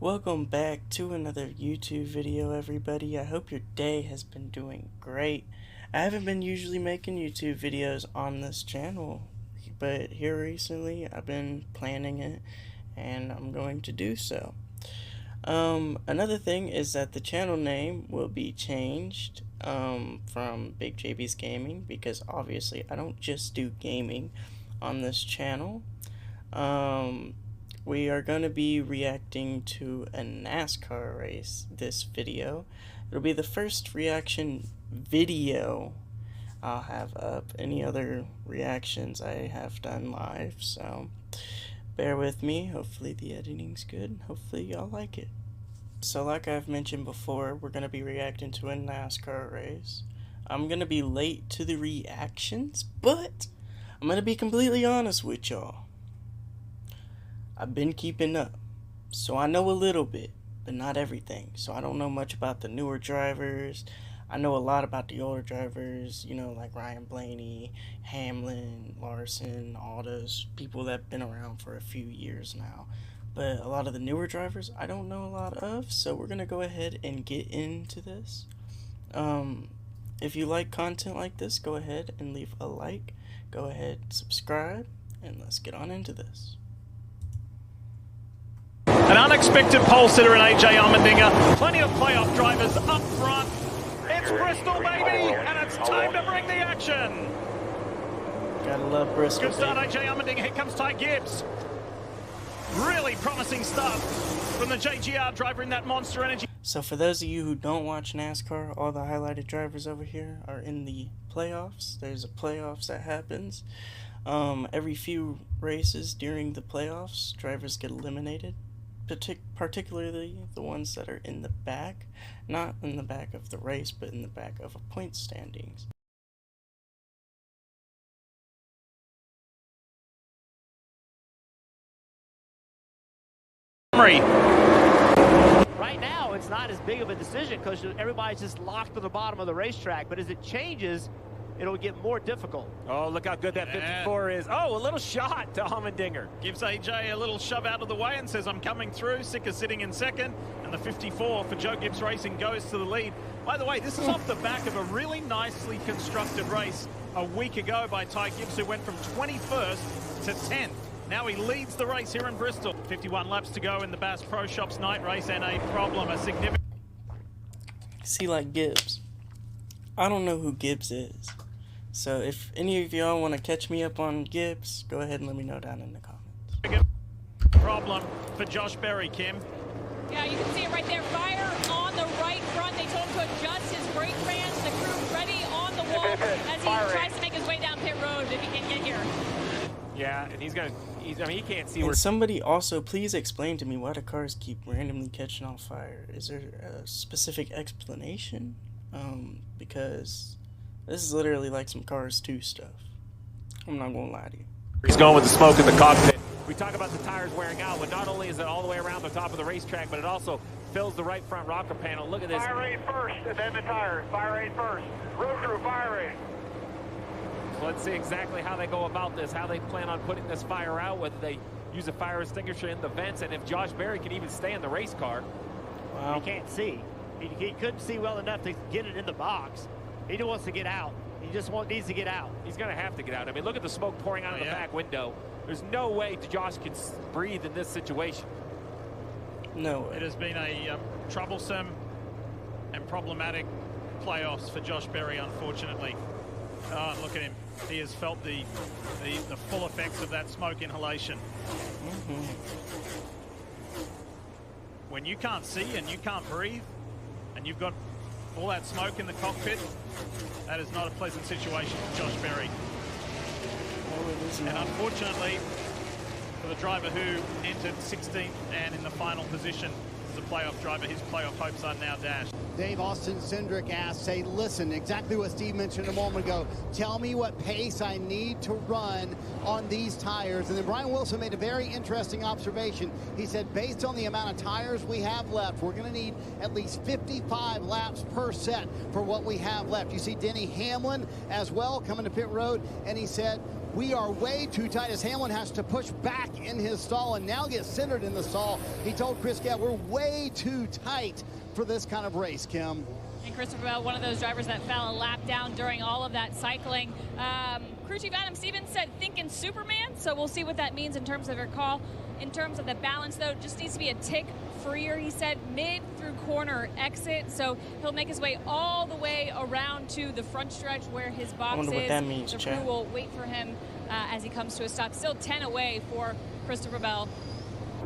Welcome back to another YouTube video, everybody. I hope your day has been doing great. I haven't been usually making YouTube videos on this channel, but here recently I've been planning it and I'm going to do so. Another thing is that the channel name will be changed from Big JB's Gaming, because obviously I don't just do gaming on this channel. We are going to be reacting to a NASCAR race this video. It'll be the first reaction video I'll have up. Any other reactions I have done live, so bear with me. Hopefully the editing's good. Hopefully y'all like it. So like I've mentioned before, we're going to be reacting to a NASCAR race. I'm going to be late to the reactions, but I'm going to be completely honest with y'all. I've been keeping up, so I know a little bit, but not everything. So I don't know much about the newer drivers. I know a lot about the older drivers, you know, like Ryan Blaney, Hamlin, Larson, all those people that have been around for a few years now. But a lot of the newer drivers, I don't know a lot of, so we're going to go ahead and get into this. If you like content like this, go ahead and leave a like. Go ahead, subscribe, and let's get on into this. An unexpected pole sitter in AJ Allmendinger. Plenty of playoff drivers up front. It's Bristol, baby, and it's time to bring the action. Gotta love Bristol. Good start, AJ Allmendinger. Here comes Ty Gibbs. Really promising stuff from the JGR driver in that Monster Energy. So for those of you who don't watch NASCAR, all the highlighted drivers over here are in the playoffs. There's a playoffs that happens. Every few races during the playoffs, drivers get eliminated. Particularly the ones that are in the back, not in the back of the race, but in the back of a point standings. Right now, it's not as big of a decision because everybody's just locked to the bottom of the racetrack, but as it changes, it'll get more difficult. Oh, look how good that 54 is. Oh, a little shot to Allmendinger. Gives AJ a little shove out of the way and says, I'm coming through. Sicker sitting in second. And the 54 for Joe Gibbs Racing goes to the lead. By the way, this is off the back of a really nicely constructed race a week ago by Ty Gibbs, who went from 21st to 10th. Now he leads the race here in Bristol. 51 laps to go in the Bass Pro Shops night race, and a problem, a significant... See, like Gibbs. I don't know who Gibbs is. So if any of y'all want to catch me up on Gibbs, go ahead and let me know down in the comments. Problem for Josh Berry, Kim. Yeah, you can see it right there. Fire on the right front. They told him to adjust his brake bands. The crew ready on the wall as he tries to make his way down pit road if he can get here. Yeah, and I mean, he can't see where... And somebody also, please explain to me why the cars keep randomly catching on fire. Is there a specific explanation? Because this is literally like some Cars 2 stuff. I'm not gonna lie to you. He's going with the smoke in the cockpit. We talk about the tires wearing out, but not only is it all the way around the top of the racetrack, but it also fills the right front rocker panel. Look at this. Fire rate first, and then the tires. Fire rate first. Road crew, fire rate. So let's see exactly how they go about this, how they plan on putting this fire out, whether they use a fire extinguisher in the vents, and if Josh Berry can even stay in the race car. Wow. He can't see. He couldn't see well enough to get it in the box. He just wants to get out. He just needs to get out. He's going to have to get out. I mean, look at the smoke pouring out of the back window. There's no way Josh can breathe in this situation. No way. It has been a troublesome and problematic playoffs for Josh Berry, unfortunately. Oh, look at him. He has felt the full effects of that smoke inhalation. When you can't see and you can't breathe and you've got all that smoke in the cockpit, that is not a pleasant situation for Josh Berry. And unfortunately, for the driver who entered 16th and in the final position as a playoff driver, his playoff hopes are now dashed. Dave Austin Cindric asked, say, listen, exactly what Steve mentioned a moment ago. Tell me what pace I need to run on these tires. And then Brian Wilson made a very interesting observation. He said, based on the amount of tires we have left, we're going to need at least 55 laps per set for what we have left. You see Denny Hamlin as well coming to pit road, and he said, We are way too tight as Hamlin has to push back in his stall and now get centered in the stall. He told Chris Gadd, we're way too tight for this kind of race, Kim. And Christopher Bell, one of those drivers that fell a lap down during all of that cycling. Crew Chief Adam Stevens said thinking Superman, so we'll see what that means in terms of her call. In terms of the balance, though, just needs to be a tick freer, he said, mid through corner exit, so he'll make his way all the way around to the front stretch where his box I wonder what is. that means, the Chad. crew will wait for him as he comes to a stop. Still 10 away for Christopher Bell.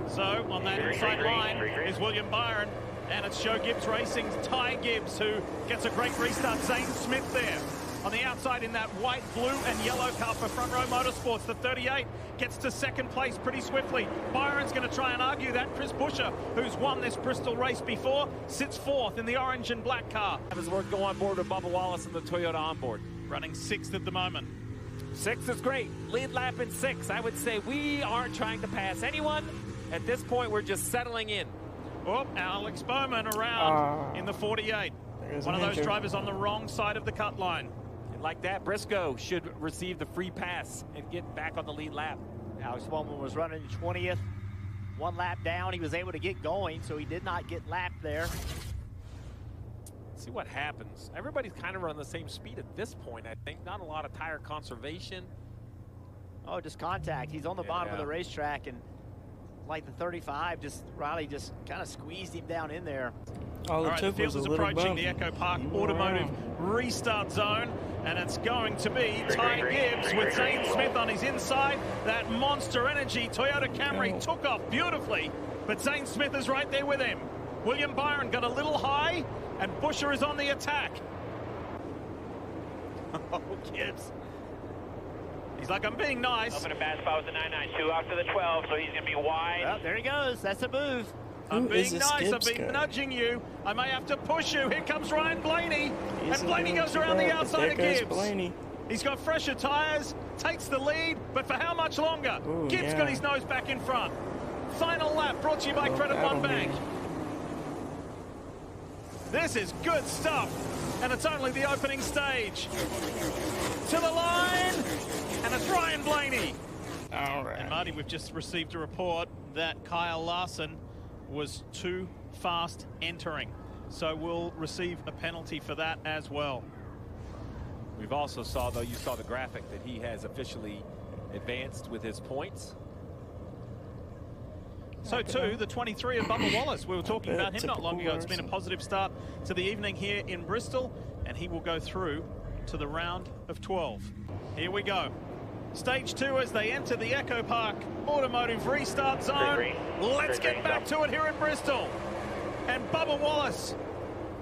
So on that inside line is William Byron, and it's Joe Gibbs Racing's Ty Gibbs who gets a great restart. Zane Smith there on the outside in that white, blue and yellow car for Front Row Motorsports. The 38 gets to second place pretty swiftly. Byron's going to try and argue that. Chris Buescher, who's won this Bristol race before, sits fourth in the orange and black car. His work go on board with Bubba Wallace and the Toyota onboard. Running sixth at the moment. 6 is great. Lead lap in 6. I would say we aren't trying to pass anyone. At this point, we're just settling in. Oh, Alex Bowman around in the 48. One of those drivers on the wrong side of the cut line. And like that, Briscoe should receive the free pass and get back on the lead lap. Alex Bowman was running 20th. 1 lap down. He was able to get going, so he did not get lapped there. See what happens. Everybody's kind of running the same speed at this point, I think. Not a lot of tire conservation. Oh, just contact. He's on the bottom of the racetrack, and like the 35, Riley just kind of squeezed him down in there. All right, the field is approaching the Echo Park Automotive restart zone, and it's going to be Ty Gibbs with Zane Smith on his inside. That Monster Energy Toyota Camry took off beautifully, but Zane Smith is right there with him. William Byron got a little high, and Buescher is on the attack. Oh, Gibbs. He's like, I'm being nice. Open a bad spot with the 992 after the 12, so he's going to be wide. Well, there he goes. That's a move. I'm being nice. I've been nudging you. I may have to push you. Here comes Ryan Blaney. And Blaney goes around the outside of Gibbs. He's got fresher tires, takes the lead, but for how much longer? Gibbs got his nose back in front. Final lap brought to you by Credit One Bank. This is good stuff, and it's only the opening stage. To the line, and it's Ryan Blaney. All right. And Marty, we've just received a report that Kyle Larson was too fast entering, so we'll receive a penalty for that as well. We've also saw, though, you saw the graphic that he has officially advanced with his points. So too, the 23 of Bubba Wallace. We were talking about him not long ago. It's been a positive start to the evening here in Bristol, and he will go through to the round of 12. Here we go. Stage 2 as they enter the Echo Park Automotive restart zone. Let's get back to it here in Bristol. And Bubba Wallace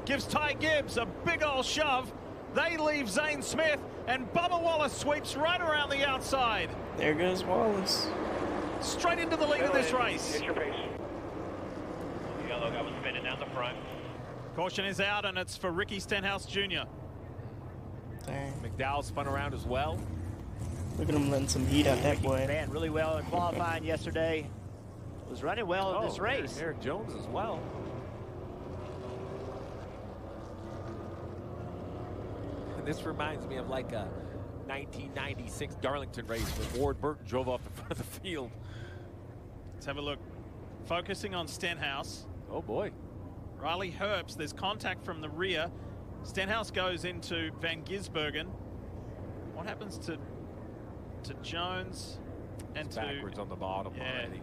gives Ty Gibbs a big old shove. They leave Zane Smith, and Bubba Wallace sweeps right around the outside. There goes Wallace. Straight into the lead of this race. Get your pace. The yellow guy was spinning down the front. Caution is out, and it's for Ricky Stenhouse Jr. Dang. McDowell spun around as well. Look at him letting some heat out that boy. Ran really well in qualifying yesterday. Was running well in this race. Eric Jones as well. And this reminds me of like a 1996 Darlington race when Ward Burton drove off the front of the field. Let's have a look. Focusing on Stenhouse. Oh boy. Riley Herbst, there's contact from the rear. Stenhouse goes into Van Gisbergen. What happens to Jones and it's backwards on the bottom already.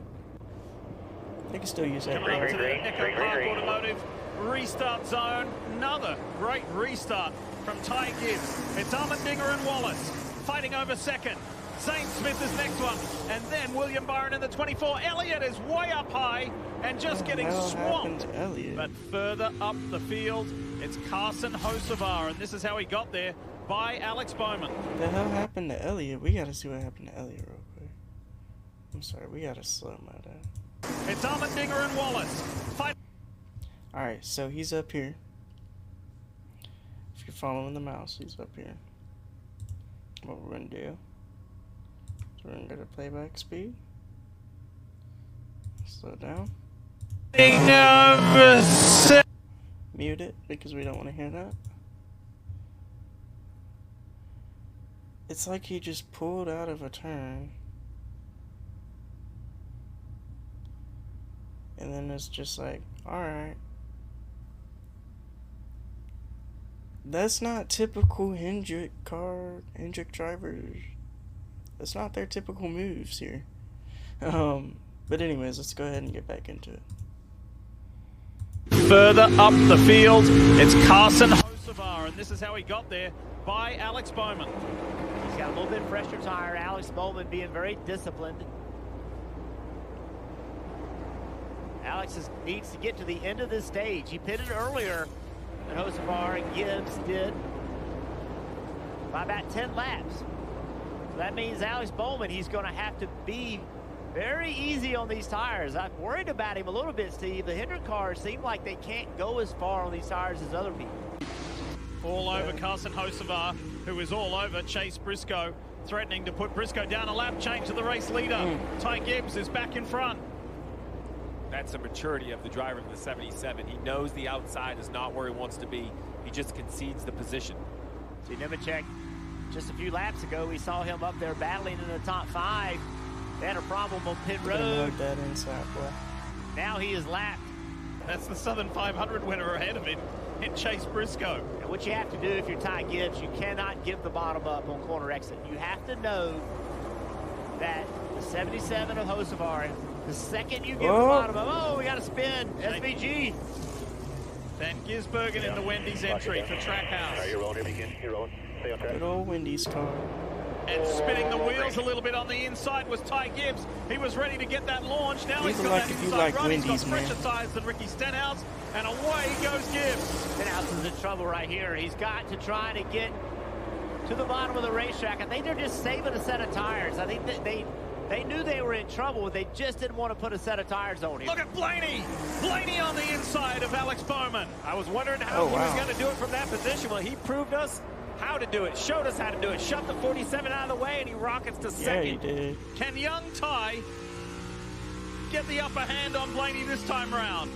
They can still use that. Coming up to the Echo Park Automotive restart zone. Another great restart from Ty Gibbs. It's Armendinger and Wallace fighting over second. Zane Smith is next one. And then William Byron in the 24. Elliott is way up high and just getting swamped. But further up the field, it's Carson Hocevar, and this is how he got there by Alex Bowman. What the hell happened to Elliott? We gotta see what happened to Elliott real quick. I'm sorry, we gotta slow him down. It's Armendinger and Wallace. Alright, so he's up here. If you're following the mouse, he's up here. What we're gonna do, so we're gonna go to playback speed. Slow down. Mute it because we don't want to hear that. It's like he just pulled out of a turn. And then it's just like, alright. That's not typical Hendrick drivers. That's not their typical moves here. But anyways, let's go ahead and get back into it. Further up the field, it's Carson Hocevar, and this is how he got there by Alex Bowman. He's got a little bit fresher tire. Alex Bowman being very disciplined. Alex needs to get to the end of this stage. He pitted earlier than Hocevar and Gibbs did by about 10 laps. So that means Alex Bowman, he's going to have to be very easy on these tires. I'm worried about him a little bit, Steve. The Hendrick cars seem like they can't go as far on these tires as other people. All over Carson Hocevar, who is all over Chase Briscoe, threatening to put Briscoe down a lap change to the race leader. Ty Gibbs is back in front. That's the maturity of the driver in the 77. He knows the outside is not where he wants to be. He just concedes the position. See, Nemechek, just a few laps ago, we saw him up there battling in the top 5. They had a problem on pit road. That inside, boy. Now he is lapped. That's the Southern 500 winner ahead of him in Chase Briscoe. And what you have to do if you're Ty Gibbs, you cannot give the bottom up on corner exit. You have to know that the 77 of Hocevar, the second you give the bottom up, we got to spin. SVG. Van Gisbergen in the Wendy's entry for Trackhouse. Good old Wendy's car. And spinning the wheels a little bit on the inside was Ty Gibbs. He was ready to get that launch. Now he's got that inside run. He's got fresher tires than Ricky Stenhouse. And away goes Gibbs. Stenhouse is in trouble right here. He's got to try to get to the bottom of the racetrack. I think they're just saving a set of tires. I think that they knew they were in trouble. They just didn't want to put a set of tires on him. Look at Blaney. Blaney on the inside of Alex Bowman. I was wondering how he was going to do it from that position. Well, he proved us how to do it, showed us how to do it, shoved the 47 out of the way, and he rockets to second. Yeah, he did. Can young Ty get the upper hand on Blaney this time round?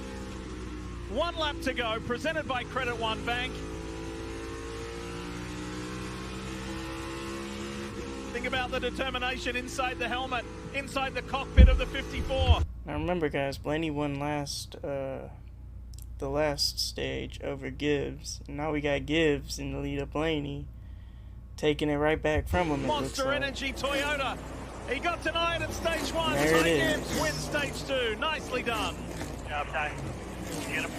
1 lap to go, presented by Credit One Bank. Think about the determination inside the helmet, inside the cockpit of the 54. Now remember, guys, Blaney won the last stage over Gibbs. Now we got Gibbs in the lead of Blaney, taking it right back from him. Monster Energy Toyota. He got denied at stage 1. There it is. Gibbs wins stage 2. Nicely done. Good job, Ty. Get him.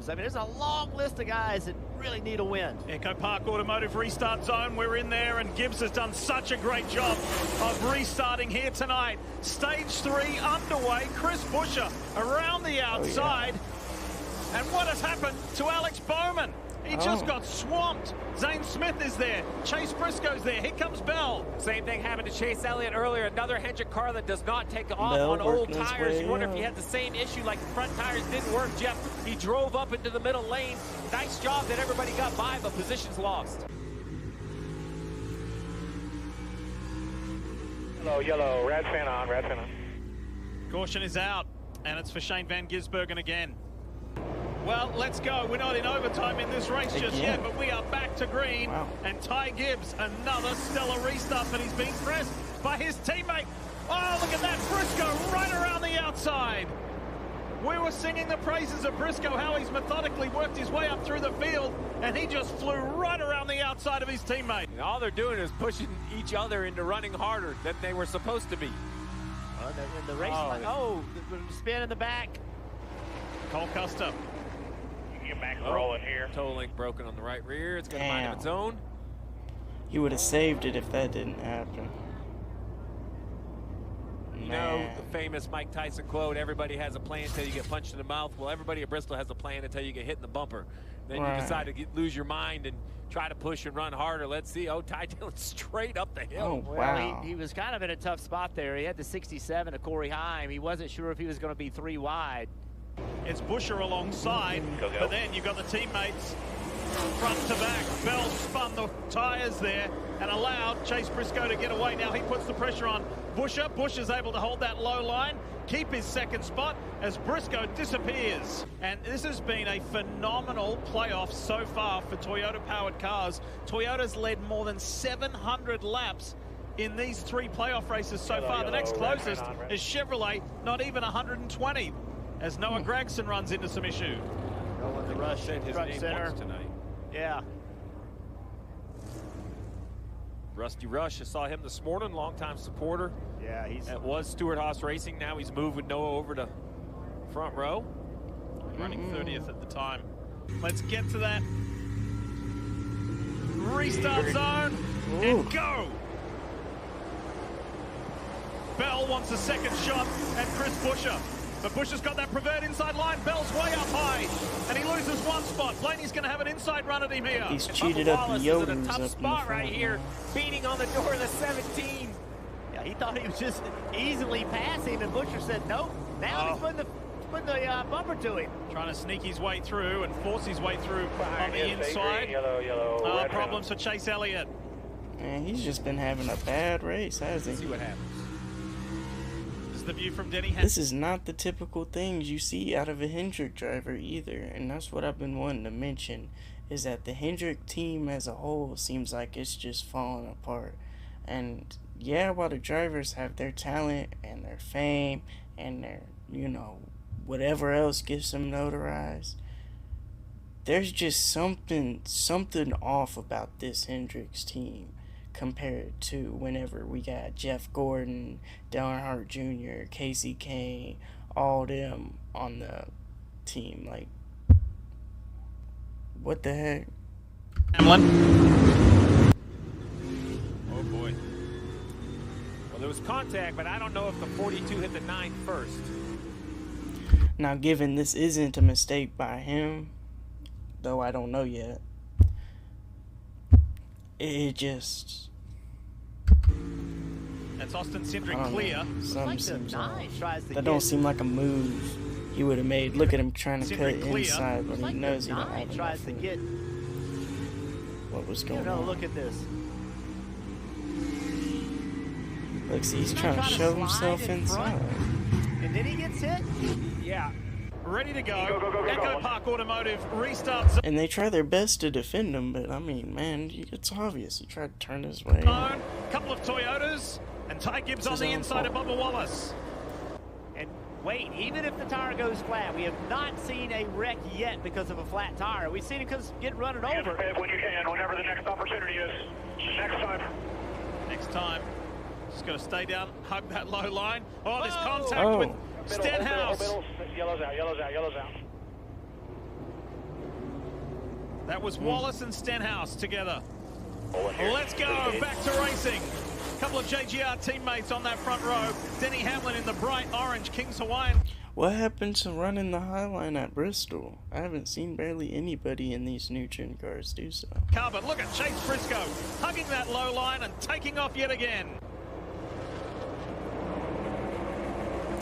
I mean, there's a long list of guys that really need a win. Echo Park Automotive Restart Zone. We're in there, and Gibbs has done such a great job of restarting here tonight. Stage 3 underway. Chris Buescher around the outside. And what has happened to Alex Bowman? He just got swamped. Zane Smith is there. Chase Briscoe's there. Here comes Bell. Same thing happened to Chase Elliott earlier. Another Hendrick car that does not take off on old tires. You wonder if he had the same issue, like the front tires didn't work, Jeff. He drove up into the middle lane. Nice job that everybody got by, but positions lost. Yellow, red fan on, red fan on. Caution is out, and it's for Shane Van Gisbergen again. Well, let's go. We're not in overtime in this race just yet, but we are back to green. Wow. And Ty Gibbs, another stellar restart, but he's being pressed by his teammate. Oh, look at that. Briscoe right around the outside. We were singing the praises of Briscoe, how he's methodically worked his way up through the field, and he just flew right around the outside of his teammate. And all they're doing is pushing each other into running harder than they were supposed to be. In the race, the spin in the back. Cole Custer. Get back rolling here. Toe link broken on the right rear. It's going to mind of its own. He would have saved it if that didn't happen. You know the famous Mike Tyson quote, everybody has a plan until you get punched in the mouth. Well, everybody at Bristol has a plan until you get hit in the bumper. Then you decide to lose your mind and try to push and run harder. Let's see. Oh, Ty Dillon straight up the hill. Oh, wow. Well, he was kind of in a tough spot there. He had the 67 of Corey Heim. He wasn't sure if he was going to be 3 wide. It's Buescher alongside, but then you've got the teammates front to back. Bell spun the tires there and allowed Chase Briscoe to get away. Now he puts the pressure on Buescher. Buescher's able to hold that low line. keep his second spot as Briscoe disappears. And this has been a phenomenal playoff so far for Toyota-powered cars. Toyota's led more than 700 laps in these 3 playoff races so far. The next closest is Chevrolet, not even 120, as Noah Gragson runs into some issue. Going the rush Said his front name center. once tonight. Yeah. Rusty Rush, I saw him this morning, longtime supporter. Yeah, he's That was Stewart Haas Racing. Now he's moved with Noah over to front row. Running 30th at the time. Let's get to that restart zone and go. Bell wants a second shot at Chris Buescher. But Buescher's got that preferred inside line. Bell's way up high, and he loses one spot. Blaney's going to have an inside run at him here. He's cheated up the Wallace is Yoders in a tough up in the spot right front. here, beating on the door of the 17. Yeah, he thought he was just easily passing, and Buescher said nope. Now he's putting the bumper to him. Trying to sneak his way through and force his way through on the inside. Yellow, Problems for Chase Elliott. Man, he's just been having a bad race, hasn't See he? what happens. This is the view from Denny This is not the typical things you see out of a Hendrick driver either, and that's what I've been wanting to mention, is that the Hendrick team as a whole seems like it's just falling apart. And yeah, while the drivers have their talent and their fame and their, you know, whatever else gets them notarized, there's just something off about this Hendricks team compared to whenever we got Jeff Gordon, Dale Earnhardt Jr., Casey Kane, all them on the team. Like, what the heck? Hamlin. Oh boy. Well, there was contact, but I don't know if the 42 hit the 9 first. Now, given this isn't a mistake by him, though I don't know yet, it just... That's Austin I Cindric don't clear. know. Something Like the seems off. 9 tries to That get. don't seem like a move he would have made. Look at him trying to cut Cindric clear. inside when Like he the knows he don't 9 have tries enough to room. get. What was You going know, on? look at this. Look, see, he's Not trying to trying to show slide himself in front. inside. And then he gets hit. Yeah. Ready to go. Go. Echo Park Automotive restarts And they try their best to defend him, but I mean, man, it's obvious. He tried to turn his way. zone. Couple of Toyotas. And Ty Gibbs It's on his the own inside of fault. Bubba Wallace. And wait, even if the tire goes flat, we have not seen a wreck yet because of a flat tire. We've seen it get running over. When you can, whenever the next opportunity is. Next time. Next time. Just got to stay down, hug that low line. Oh, there's contact Oh. with Stenhouse. Yellow's out. That was Wallace and Stenhouse together. Let's go, back to racing. Couple of JGR teammates on that front row. Denny Hamlin in the bright orange Kings Hawaiian. What happened to running the high line at Bristol? I haven't seen barely anybody in these new gen cars do so. Car, but look at Chase Briscoe hugging that low line and taking off yet again.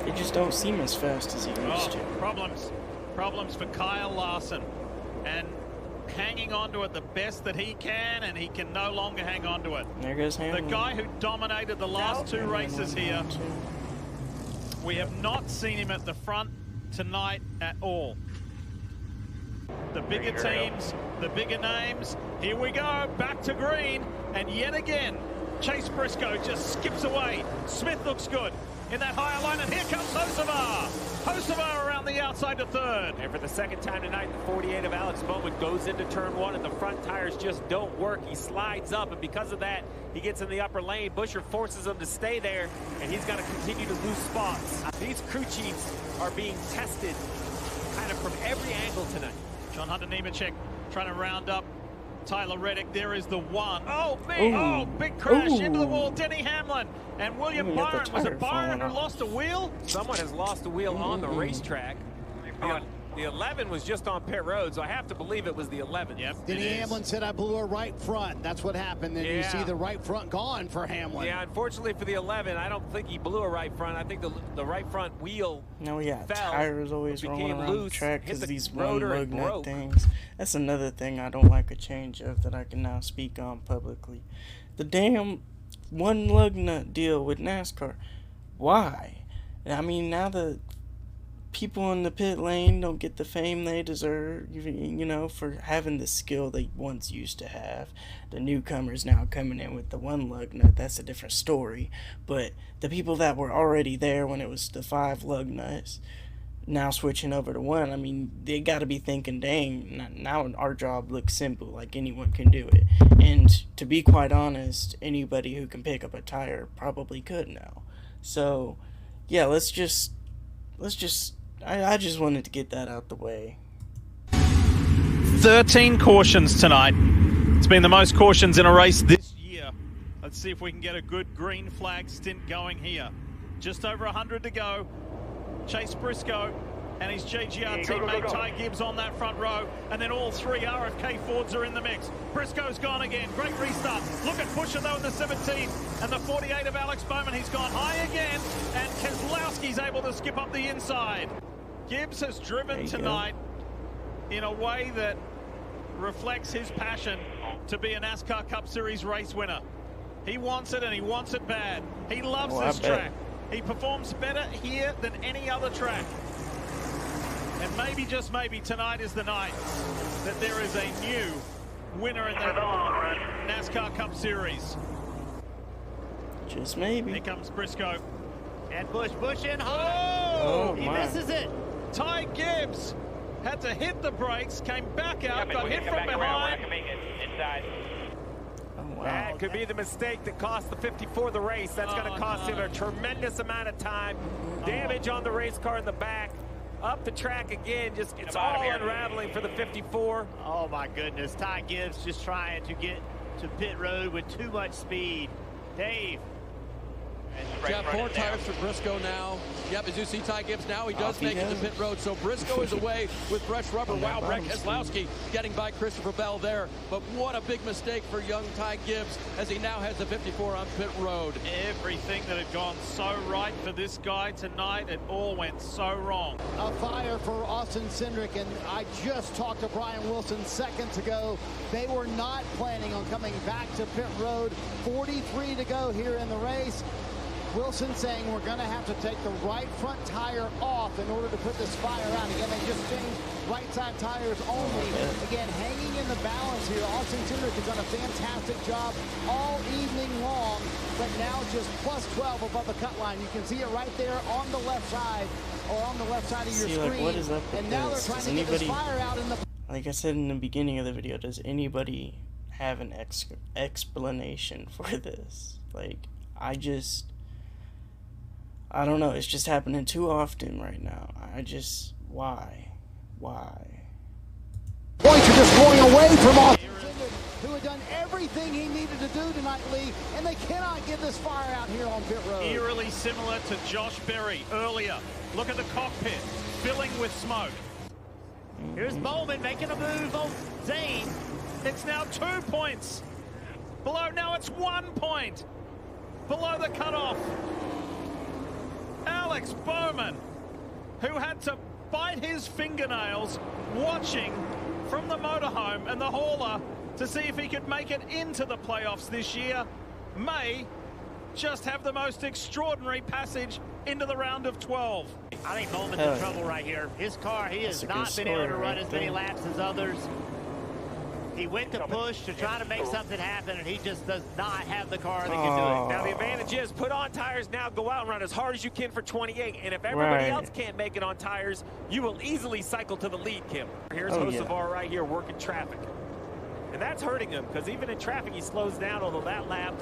They just don't seem as fast as he used to. Problems for Kyle Larson. And hanging on to it the best that he can, and he can no longer hang on to it. There goes The Hamlin. guy who dominated the last 2 races here, we have not seen him at the front tonight at all. The bigger teams, the bigger names. Here we go, back to green, and yet again, Chase Briscoe just skips away. Smith looks good in that higher line, and here comes Hocevar. Hocevar around the outside to third. And for the second time tonight, the 48 of Alex Bowman goes into turn 1, and the front tires just don't work. He slides up, and because of that, he gets in the upper lane. Buescher forces him to stay there, and he's going to continue to lose spots. These crew chiefs are being tested kind of from every angle tonight. John Hunter Nemechek trying to round up Tyler Reddick. There is the one. Oh, big crash into the wall. Denny Hamlin and William Ooh, got the Byron. Was tire it Byron who falling off. lost a wheel? Someone has lost a wheel on the racetrack. The 11 was just on pit road, so I have to believe it was the 11. Yep. Denny it is. Hamlin said, I blew a right front. That's what happened. Then you Yeah. see the right front gone for Hamlin. Yeah, unfortunately for the 11, I don't think he blew a right front. I think the right front wheel No, yeah, fell, tires always rolling became around the loose, track hit because the these rotor one and lug nut broke. things. That's another thing I don't like a change of that I can now speak on publicly. The damn one lug nut deal with NASCAR. Why? I mean, now the people in the pit lane don't get the fame they deserve, you know, for having the skill they once used to have. The newcomers now coming in with the one lug nut, that's a different story. But the people that were already there when it was the 5 lug nuts, now switching over to 1, I mean, they got to be thinking, dang, now our job looks simple, like anyone can do it. And to be quite honest, anybody who can pick up a tire probably could now. So, yeah, I just wanted to get that out the way. 13 cautions tonight. It's been the most cautions in a race this year. Let's see if we can get a good green flag stint going here. Just over 100 to go. Chase Briscoe and his JGR teammate Ty Gibbs on that front row, and then all 3 RFK Fords are in the mix. Briscoe's gone again. Great restart. Look at Pusher though in the 17 and the 48 of Alex Bowman. He's gone high again, and Keselowski's able to skip up the inside. Gibbs has driven tonight in a way that reflects his passion to be a NASCAR Cup Series race winner. He wants it, and he wants it bad. He loves this track. He performs better here than any other track. And maybe, just maybe, tonight is the night that there is a new winner in the NASCAR Cup Series. Just maybe. Here comes Briscoe. And Bush in high. Oh, he misses it. Ty Gibbs had to hit the brakes, came back out, got hit from behind. Wow. That could be the mistake that cost the 54 the race. That's going to cost him a tremendous amount of time. Damage on the race car in the back. Up the track again. Just it's all unraveling for the 54. Oh my goodness. Ty Gibbs just trying to get to pit road with too much speed. Dave. Jeff, 4 tires for Briscoe now. Yep, as you see Ty Gibbs now, he does make it to pit road. So Briscoe is away with fresh rubber. Wow, Brett Keselowski getting by Christopher Bell there. But what a big mistake for young Ty Gibbs as he now has the 54 on pit road. Everything that had gone so right for this guy tonight, it all went so wrong. A fire for Austin Cindric, and I just talked to Brian Wilson seconds ago. They were not planning on coming back to pit road. 43 to go here in the race. Wilson saying we're going to have to take the right front tire off in order to put this fire out. Again, they just changed right side tires only. Again, hanging in the balance here. Austin Cindric has done a fantastic job all evening long, but now just plus 12 above the cut line. You can see it right there on the left side, or on the left side of your screen. Like, what is up with and now this? They're trying to get this fire out in the... Like I said in the beginning of the video, does anybody have an explanation for this? Like, I don't know. It's just happening too often right now. Why? Points are just going away from Austin Cindric, who had done everything he needed to do tonight, Lee, and they cannot get this fire out here on pit road. Eerily similar to Josh Berry earlier. Look at the cockpit, filling with smoke. Here's Bowman making a move on Zane. It's now 2 points. Below, now it's 1 point. Below the cutoff. Alex Bowman, who had to bite his fingernails watching from the motorhome and the hauler to see if he could make it into the playoffs this year, may just have the most extraordinary passage into the round of 12. I think Bowman's in trouble right here. His car, he has not been able to run as many laps as others. He went to push to try to make something happen, and he just does not have the car that can do it. Now, the advantage is put on tires now, go out and run as hard as you can for 28. And if everybody else can't make it on tires, you will easily cycle to the lead, Kim. Here's Hocevar right here working traffic. And that's hurting him, because even in traffic, he slows down, although that lap...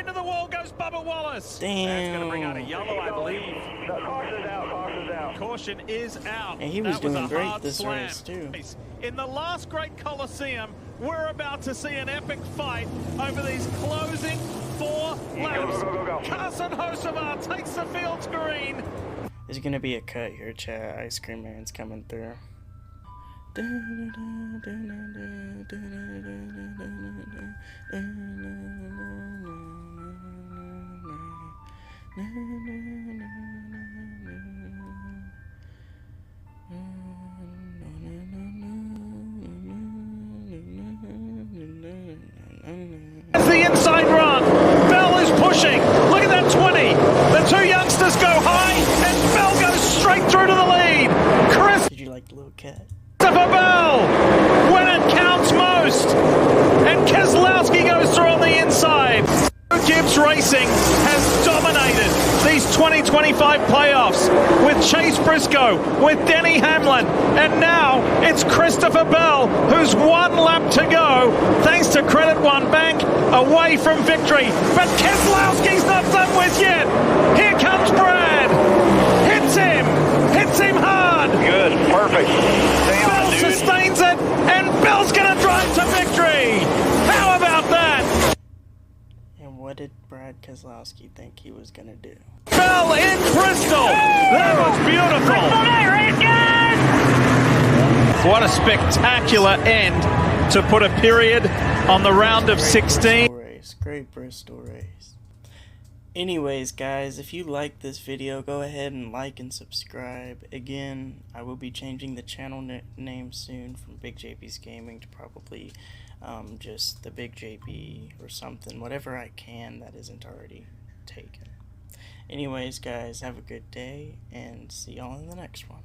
Into the wall goes Bubba Wallace. Damn. That's going to bring out a yellow, I believe. Caution's out. Caution is out. And he was doing great this race, too. In the last great Coliseum, we're about to see an epic fight over these closing 4 laps. Go. Carson Hocevar takes the field to green. There's going to be a cut here, chat. Ice Cream Man's coming through. It's the inside run. Bell is pushing. Look at that 20. Briscoe high, and Bell goes straight through to the lead. Did you like the little cat? Christopher Bell, when it counts most, and Keselowski goes through on the inside. Gibbs Racing has dominated these 2025 playoffs with Chase Briscoe, with Denny Hamlin, and now it's Christopher Bell, who's 1 lap to go, thanks to Credit One Bank, away from victory. But Keselowski's not done with yet. Here comes Brad. Hits him hard. Good, perfect. Bell sustains it, and Bell's going to drive to victory. How about that? And what did Brad Keselowski think he was gonna do? Bell in Bristol. That was beautiful. What a spectacular end to put a period on the round of 16. Great Bristol race. Anyways, guys, if you like this video, go ahead and like and subscribe. Again, I will be changing the channel name soon from Big JP's Gaming to probably just the Big JP or something, whatever I can that isn't already taken. Anyways, guys, have a good day and see y'all in the next one.